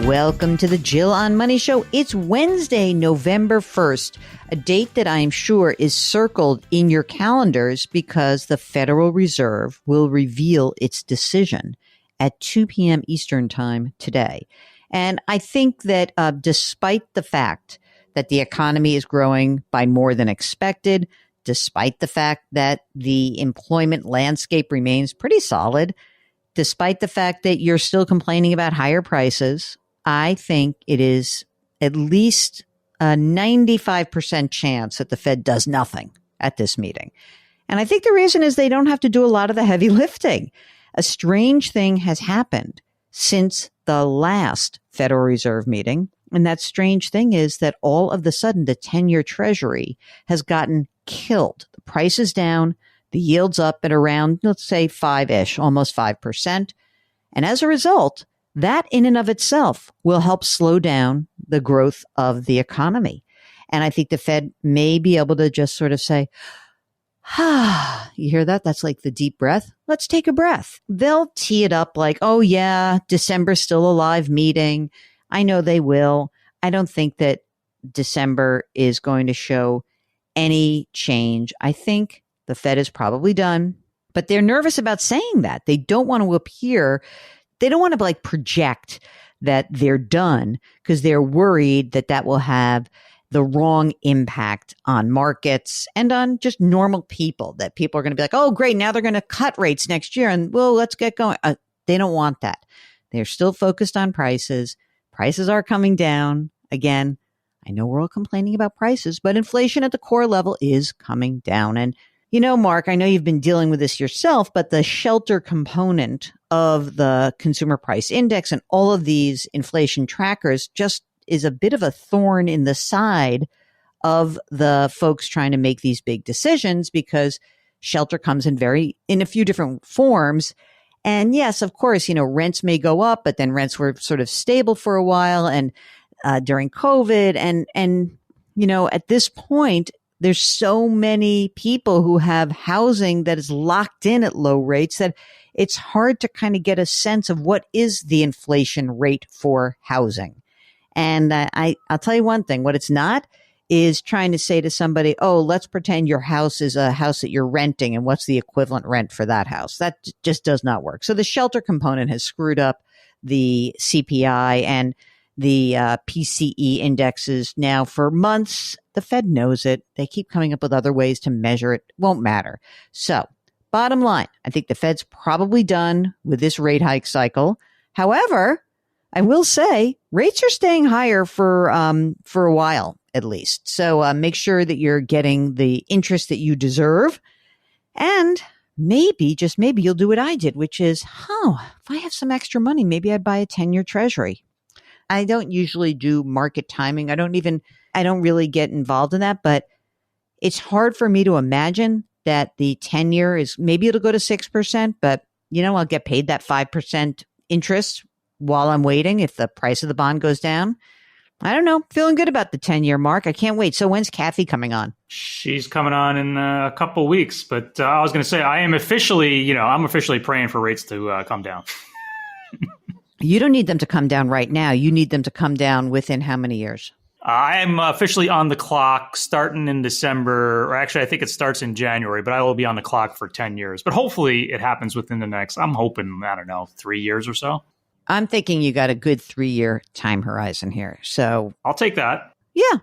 Welcome to the Jill on Money Show. It's Wednesday, November 1st, a date that I am sure is circled in your calendars because the Federal Reserve will reveal its decision at 2 p.m. Eastern Time today. And I think that despite the fact that the economy is growing by more than expected, despite the fact that the employment landscape remains pretty solid, despite the fact that you're still complaining about higher prices, I think it is at least a 95% chance that the Fed does nothing at this meeting. And I think the reason is they don't have to do a lot of the heavy lifting. A strange thing has happened since the last Federal Reserve meeting. And that strange thing is that all of the sudden, the 10-year Treasury has gotten killed. The price is down, the yield's up at around, let's say, 5-ish, almost 5%. And as a result, that in and of itself will help slow down the growth of the economy. And I think the Fed may be able to just sort of say, you hear that? That's like the deep breath. Let's take a breath. They'll tee it up like, oh yeah, December's still a live meeting. I know they will. I don't think that December is going to show any change. I think the Fed is probably done, but they're nervous about saying that. They don't want to appear, they don't want to like project that they're done because they're worried that that will have the wrong impact on markets and on just normal people, that people are going to be like, oh, great, now they're going to cut rates next year and well, let's get going. They don't want that. They're still focused on prices. Prices are coming down. Again, I know we're all complaining about prices, but inflation at the core level is coming down. And you know, Mark, I know you've been dealing with this yourself, but the shelter component of the consumer price index and all of these inflation trackers just is a bit of a thorn in the side of the folks trying to make these big decisions because shelter comes in a few different forms. And yes, of course, you know, rents may go up, but then rents were sort of stable for a while and during COVID. And, you know, at this point, there's so many people who have housing that is locked in at low rates that it's hard to kind of get a sense of what is the inflation rate for housing. And I'll tell you one thing, what it's not is trying to say to somebody, oh, let's pretend your house is a house that you're renting and what's the equivalent rent for that house. That just does not work. So the shelter component has screwed up the CPI and the PCE indexes now for months. The Fed knows it. They keep coming up with other ways to measure it. Won't matter. So bottom line, I think the Fed's probably done with this rate hike cycle. However, I will say rates are staying higher for a while at least. So make sure that you're getting the interest that you deserve. And maybe, just maybe, you'll do what I did, which is, if I have some extra money, maybe I'd buy a 10-year Treasury. I don't usually do market timing. I don't really get involved in that, but it's hard for me to imagine that the 10-year is, maybe it'll go to 6%, but you know, I'll get paid that 5% interest while I'm waiting if the price of the bond goes down. I don't know. Feeling good about the 10-year mark. I can't wait. So when's Kathy coming on? She's coming on in a couple weeks, but I was going to say, I'm officially praying for rates to come down. You don't need them to come down right now. You need them to come down within how many years? I'm officially on the clock starting in December, or actually I think it starts in January, but I will be on the clock for 10 years. But hopefully it happens within the next, I'm hoping, 3 years or so. I'm thinking you got a good 3-year time horizon here. So I'll take that. Yeah,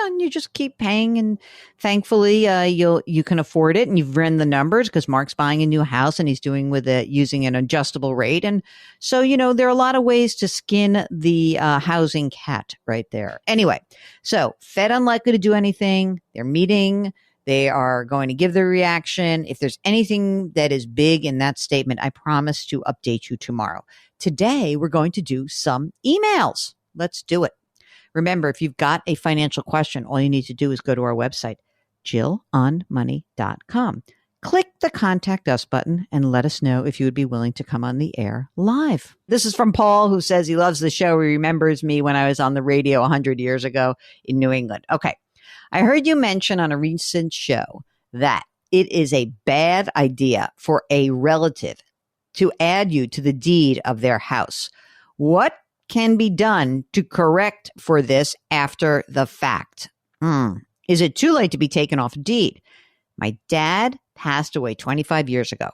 and you just keep paying, and thankfully you can afford it, and you've run the numbers because Mark's buying a new house and he's using an adjustable rate, and so you know there are a lot of ways to skin the housing cat right there. Anyway, so Fed unlikely to do anything. They're meeting. They are going to give their reaction. If there's anything that is big in that statement, I promise to update you tomorrow. Today we're going to do some emails. Let's do it. Remember, if you've got a financial question, all you need to do is go to our website, JillOnMoney.com. Click the Contact Us button and let us know if you would be willing to come on the air live. This is from Paul, who says he loves the show. He remembers me when I was on the radio 100 years ago in New England. Okay. I heard you mention on a recent show that it is a bad idea for a relative to add you to the deed of their house. What can be done to correct for this after the fact? Is it too late to be taken off a deed? My dad passed away 25 years ago.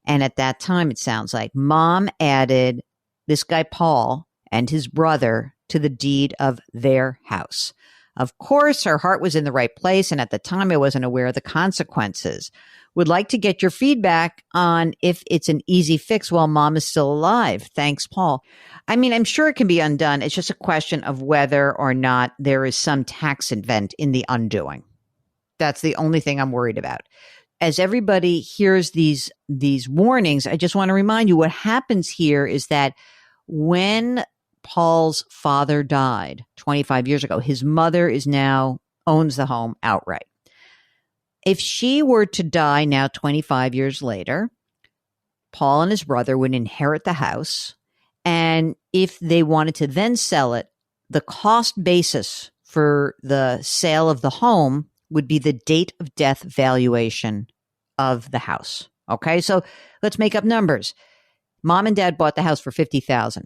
And at that time, it sounds like mom added this guy, Paul, and his brother to the deed of their house. Of course, her heart was in the right place. And at the time, I wasn't aware of the consequences. Would like to get your feedback on if it's an easy fix while mom is still alive. Thanks, Paul. I mean, I'm sure it can be undone. It's just a question of whether or not there is some tax event in the undoing. That's the only thing I'm worried about. As everybody hears these warnings, I just want to remind you what happens here is that when Paul's father died 25 years ago, his mother owns the home outright. If she were to die now 25 years later, Paul and his brother would inherit the house. And if they wanted to then sell it, the cost basis for the sale of the home would be the date of death valuation of the house. Okay, so let's make up numbers. Mom and dad bought the house for $50,000.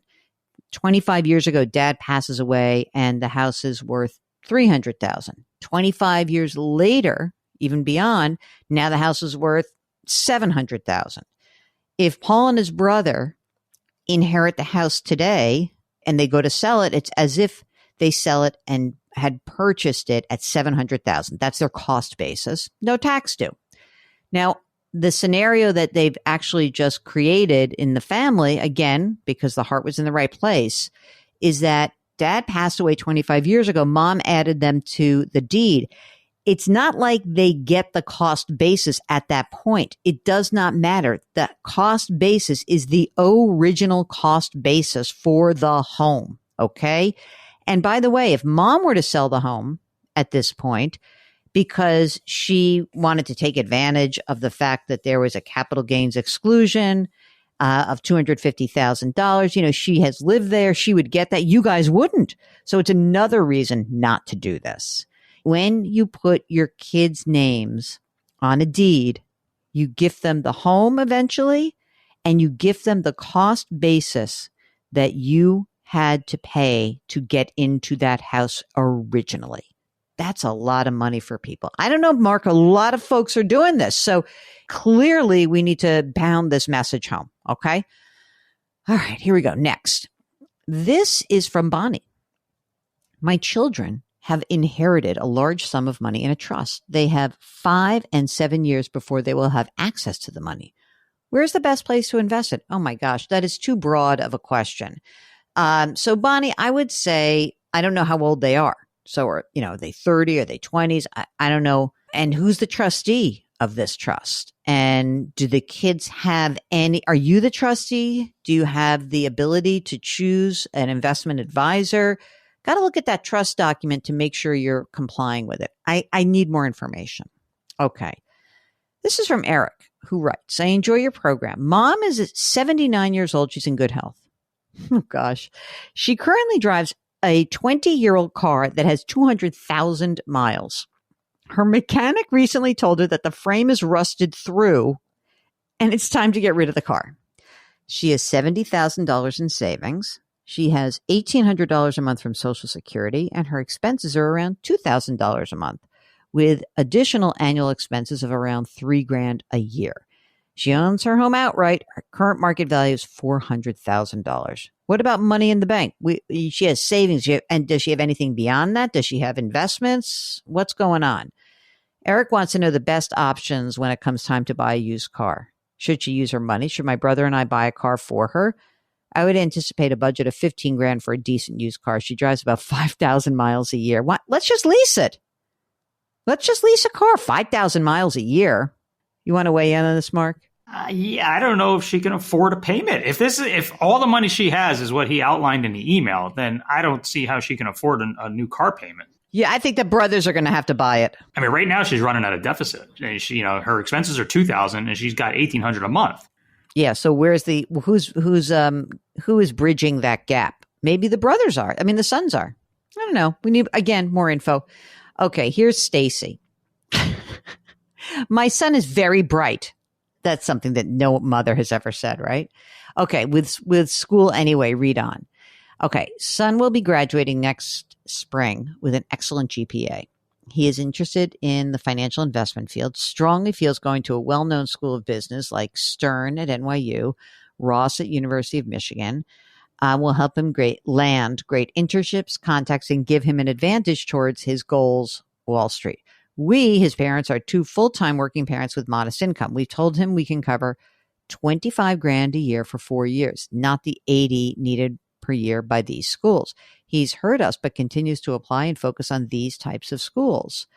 25 years ago, dad passes away and the house is worth $300,000. 25 years later, even beyond, now the house is worth $700,000. If Paul and his brother inherit the house today and they go to sell it, it's as if they sell it and had purchased it at $700,000. That's their cost basis. No tax due. Now, the scenario that they've actually just created in the family, again, because the heart was in the right place, is that dad passed away 25 years ago. Mom added them to the deed. It's not like they get the cost basis at that point. It does not matter. The cost basis is the original cost basis for the home. Okay. And by the way, if mom were to sell the home at this point, because she wanted to take advantage of the fact that there was a capital gains exclusion of $250,000. She has lived there. She would get that. You guys wouldn't. So it's another reason not to do this. When you put your kids' names on a deed, you gift them the home eventually, and you gift them the cost basis that you had to pay to get into that house originally. That's a lot of money for people. I don't know, Mark, a lot of folks are doing this. So clearly we need to pound this message home. Okay. All right, here we go. Next. This is from Bonnie. My children have inherited a large sum of money in a trust. They have 5 and 7 years before they will have access to the money. Where's the best place to invest it? Oh my gosh, that is too broad of a question. So Bonnie, I would say, I don't know how old they are. So are they 30? Are they 20s? I don't know. And who's the trustee of this trust? And do the kids have are you the trustee? Do you have the ability to choose an investment advisor? Got to look at that trust document to make sure you're complying with it. I need more information. Okay. This is from Eric, who writes, I enjoy your program. Mom is 79 years old. She's in good health. Oh, gosh. She currently drives a 20-year-old car that has 200,000 miles. Her mechanic recently told her that the frame is rusted through and it's time to get rid of the car. She has $70,000 in savings. She has $1,800 a month from Social Security, and her expenses are around $2,000 a month, with additional annual expenses of around $3,000 a year. She owns her home outright. Her current market value is $400,000. What about money in the bank? She has savings. And does she have anything beyond that? Does she have investments? What's going on? Eric wants to know the best options when it comes time to buy a used car. Should she use her money? Should my brother and I buy a car for her? I would anticipate a budget of $15,000 for a decent used car. She drives about 5,000 miles a year. What? Let's just lease it. Let's just lease a car, 5,000 miles a year. You want to weigh in on this, Mark? Yeah, I don't know if she can afford a payment. If all the money she has is what he outlined in the email, then I don't see how she can afford a new car payment. Yeah, I think the brothers are going to have to buy it. I mean, right now she's running at a deficit. She, her expenses are $2,000 and she's got $1,800 a month. Yeah. So who is bridging that gap? Maybe the brothers are. I mean, the sons are. I don't know. We need, again, more info. Okay. Here's Stacy. My son is very bright. That's something that no mother has ever said, right? Okay. With school anyway, read on. Okay, son will be graduating next spring with an excellent GPA. He is interested in the financial investment field, strongly feels going to a well-known school of business like Stern at NYU, Ross at University of Michigan, will help him land great internships, contacts, and give him an advantage towards his goals, Wall Street. We, his parents, are two full-time working parents with modest income. We've told him we can cover $25,000 a year for 4 years, not the $80,000 needed per year by these schools. He's heard us, but continues to apply and focus on these types of schools.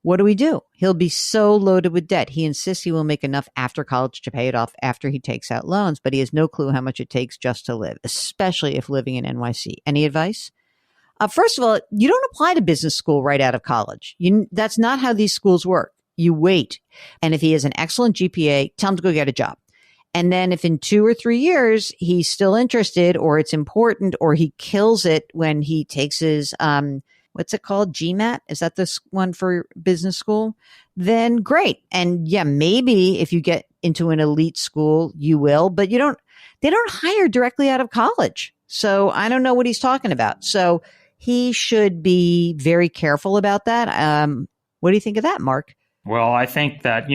What do? He'll be so loaded with debt. He insists he will make enough after college to pay it off after he takes out loans, but he has no clue how much it takes just to live, especially if living in NYC. Any advice? First of all, you don't apply to business school right out of college. That's not how these schools work. You wait. And if he has an excellent GPA, tell him to go get a job. And then if in 2 or 3 years he's still interested, or it's important, or he kills it when he takes his, what's it called? GMAT? Is that this one for business school? Then great. And yeah, maybe if you get into an elite school, you will, but they don't hire directly out of college. So I don't know what he's talking about. So he should be very careful about that. What do you think of that, Mark? Well, I think that,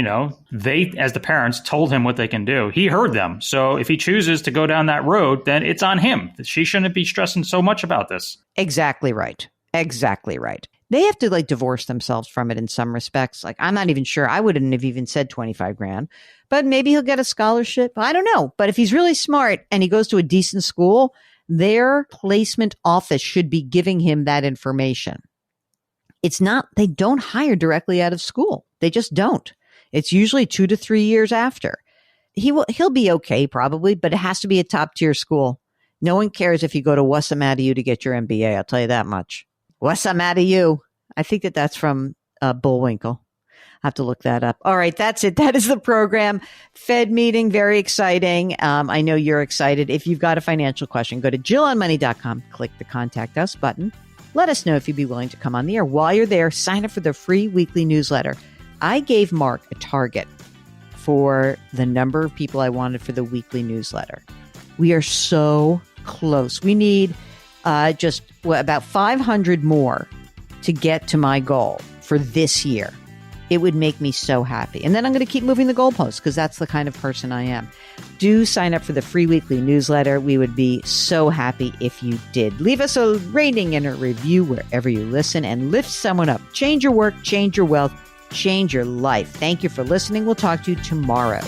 they, as the parents, told him what they can do. He heard them. So if he chooses to go down that road, then it's on him. She shouldn't be stressing so much about this. Exactly right. Exactly right. They have to divorce themselves from it in some respects. I'm not even sure. I wouldn't have even said $25,000, but maybe he'll get a scholarship. I don't know. But if he's really smart and he goes to a decent school, their placement office should be giving him that information. They don't hire directly out of school. They just don't. It's usually 2 to 3 years after. He'll be okay probably, but it has to be a top tier school. No one cares if you go to Wasamatta to get your MBA. I'll tell you that much. Wasamatta. I think that's from Bullwinkle. I have to look that up. All right, that's it. That is the program. Fed meeting, very exciting. I know you're excited. If you've got a financial question, go to JillOnMoney.com, click the Contact Us button. Let us know if you'd be willing to come on the air. While you're there, sign up for the free weekly newsletter. I gave Mark a target for the number of people I wanted for the weekly newsletter. We are so close. We need about 500 more to get to my goal for this year. It would make me so happy. And then I'm going to keep moving the goalposts because that's the kind of person I am. Do sign up for the free weekly newsletter. We would be so happy if you did. Leave us a rating and a review wherever you listen and lift someone up. Change your work, change your wealth, change your life. Thank you for listening. We'll talk to you tomorrow.